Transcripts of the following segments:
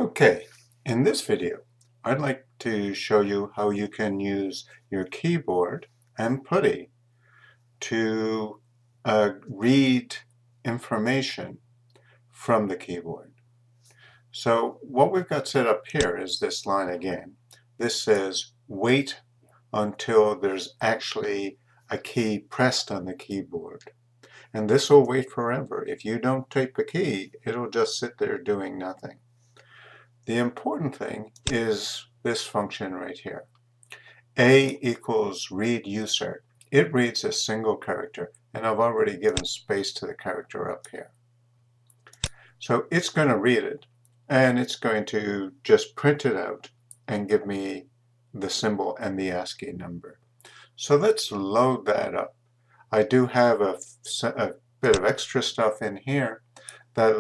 Okay, in this video, I'd like to show you how you can use your keyboard and putty to read information from the keyboard. So what we've got set up here is this line again. This says wait until there's actually a key pressed on the keyboard. And this will wait forever. If you don't take the key, it'll just sit there doing nothing. The important thing is this function right here. A equals ReadCharX. It reads a single character, and I've already given space to the character up here. So it's going to read it, and it's going to just print it out and give me the symbol and the ASCII number. So let's load that up. I do have a bit of extra stuff in here that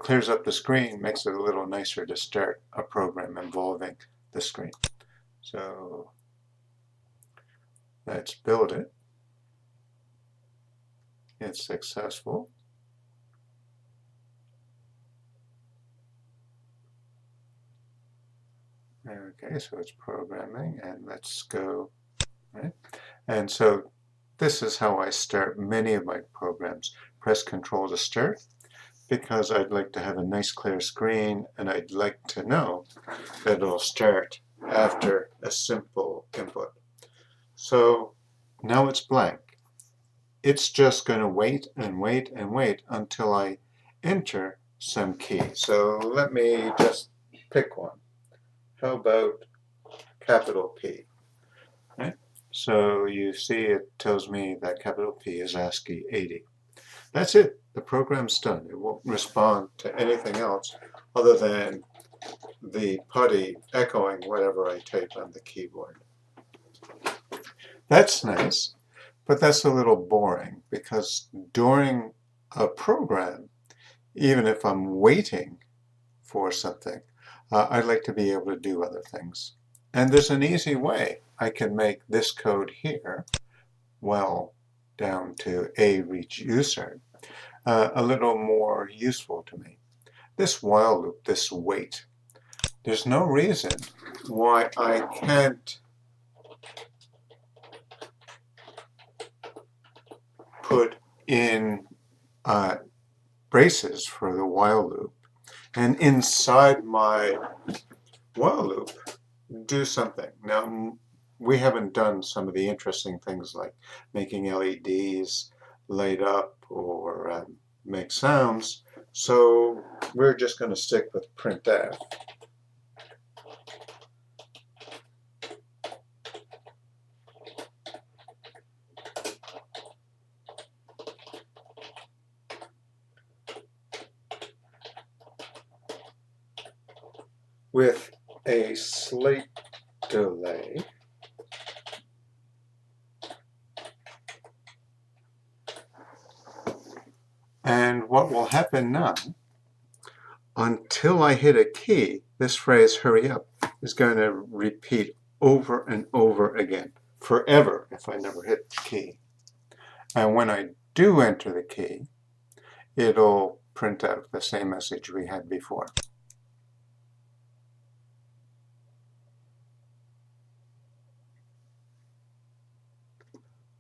clears up the screen, makes it a little nicer to start a program involving the screen. So let's build it. It's successful. Okay, so it's programming, and let's go, right? And so this is how I start many of my programs. Press Control to start, because I'd like to have a nice clear screen, and I'd like to know that it'll start after a simple input. So now it's blank. It's just going to wait and wait and wait until I enter some key. So let me just pick one. How about capital P? Right? So you see it tells me that capital P is ASCII 80. That's it. The program's done. It won't respond to anything else other than the putty echoing whatever I type on the keyboard. That's nice, but that's a little boring, because during a program, even if I'm waiting for something, I'd like to be able to do other things. And there's an easy way. I can make this code here, well, down to a ReadCharX, a little more useful to me. This while loop, this wait, there's no reason why I can't put in braces for the while loop, and inside my while loop do something. Now, we haven't done some of the interesting things like making LEDs light up or make sounds, so we're just going to stick with printf. With a slight delay. And what will happen now, until I hit a key, this phrase, hurry up, is going to repeat over and over again, forever, if I never hit the key. And when I do enter the key, it'll print out the same message we had before.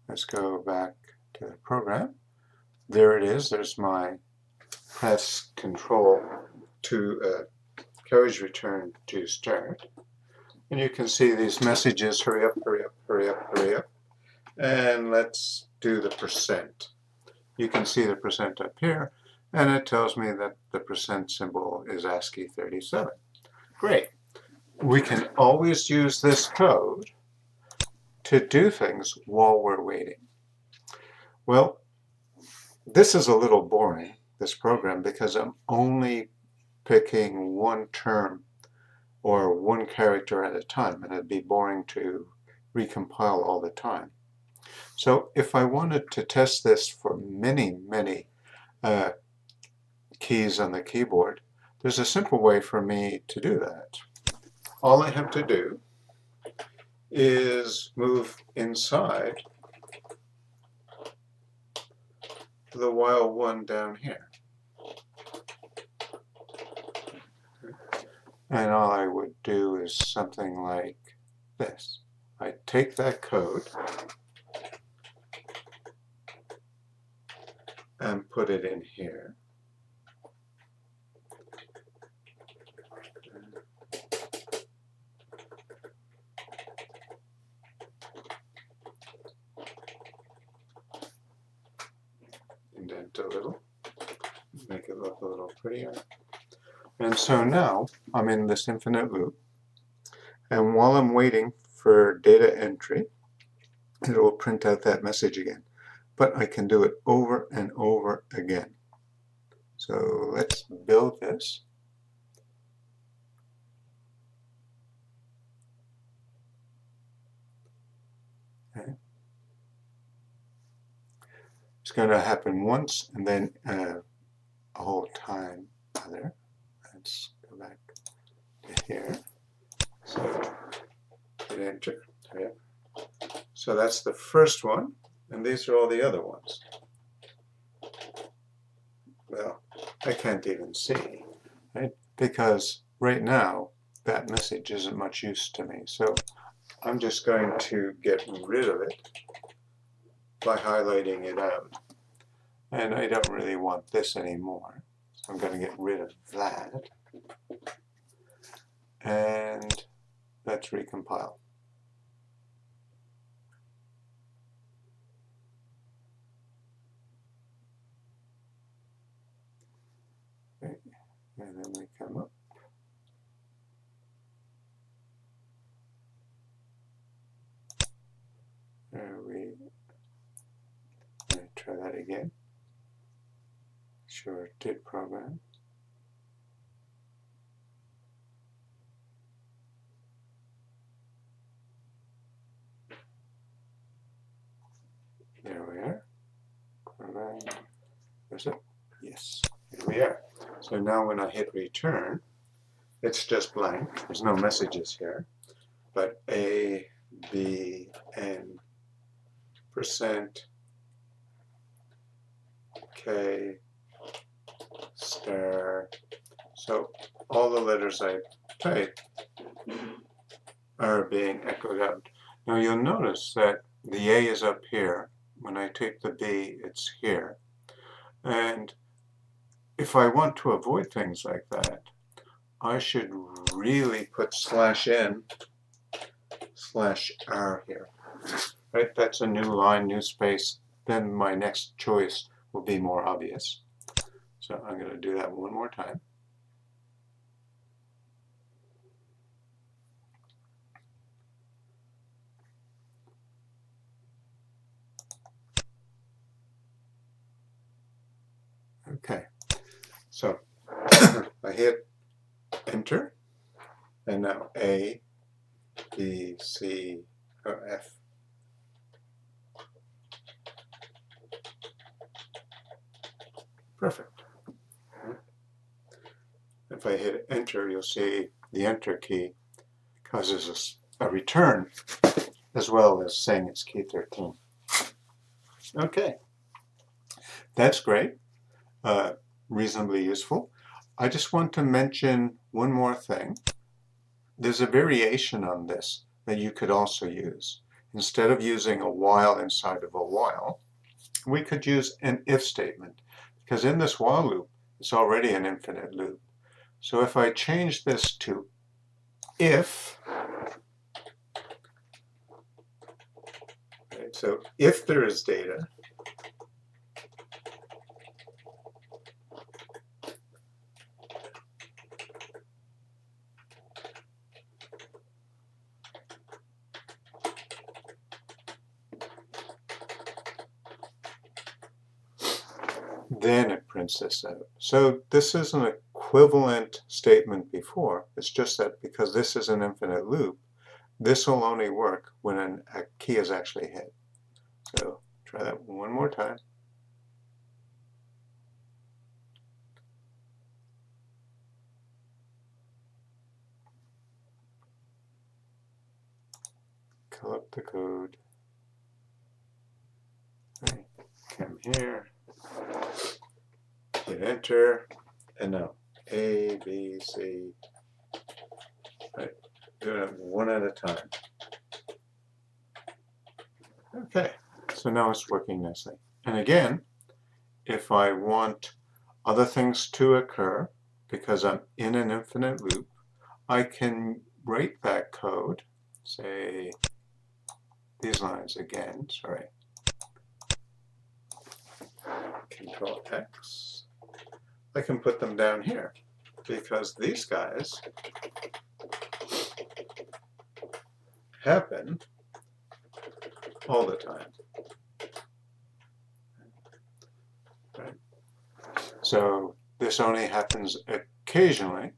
Let's go back to the program. There it is. There's my press control to carriage return to start. And you can see these messages, hurry up, hurry up, hurry up, hurry up. And let's do the percent. You can see the percent up here, and it tells me that the percent symbol is ASCII 37. Great. We can always use this code to do things while we're waiting. Well, this is a little boring, this program, because I'm only picking one term or one character at a time, and it'd be boring to recompile all the time. So if I wanted to test this for many keys on the keyboard, there's a simple way for me to do that. All I have to do is move inside the while one down here. And all I would do is something like this. I take that code and put it in here. Indent a little, make it look a little prettier. And so now I'm in this infinite loop, and while I'm waiting for data entry, it will print out that message again. But I can do it over and over again. So let's build this. Okay. It's going to happen once and then a whole time other. Let's go back to here. So hit enter. Okay. So that's the first one, and these are all the other ones. Well, I can't even see, right? Because right now that message isn't much use to me. So I'm just going to get rid of it by highlighting it out. And I don't really want this anymore. So I'm going to get rid of that. And let's recompile. Okay. And then we come up. Let me try that again. Sure, it did program. There we are. Program. Where's it? Yes, here we are. So now when I hit return, it's just blank. There's no messages here. But A, B, N, percent, K, star. So all the letters I type are being echoed out. Now you'll notice that the A is up here. When I take the B, it's here. And if I want to avoid things like that, I should really put /n/r here. Right? That's a new line, new space. Then my next choice will be more obvious. So I'm going to do that one more time. Okay, so I hit enter, and now A, B, C, or F. Perfect. If I hit enter, you'll see the enter key causes a return as well as saying it's key 13. Okay, that's great. Reasonably useful. I just want to mention one more thing. There's a variation on this that you could also use. Instead of using a while inside of a while, we could use an if statement, because in this while loop, it's already an infinite loop. So if I change this to if, right, so if there is data, then it prints this out. So this is an equivalent statement before. It's just that because this is an infinite loop, this will only work when a key is actually hit. So try that one more time. Call up the code. Right. Come here. Hit enter. And now A, B, C, Right, do it one at a time. Okay, so now it's working nicely. And again, if I want other things to occur, because I'm in an infinite loop, I can write that code, say these lines again, sorry, Control X. I can put them down here because these guys happen all the time. Right? So this only happens occasionally,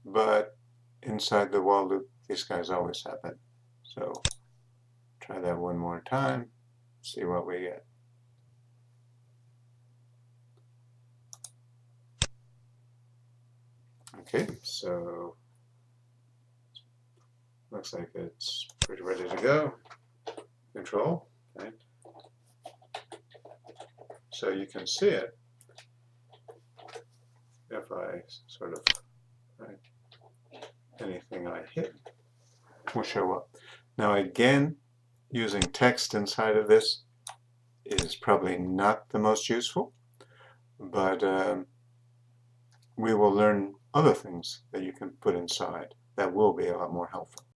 but inside the while loop, these guys always happen. So try that one more time, see what we get. Okay, so looks like it's pretty ready to go. Control, okay. So you can see it if I sort of, right, anything I hit will show up. Now again, using text inside of this is probably not the most useful, but we will learn other things that you can put inside that will be a lot more helpful.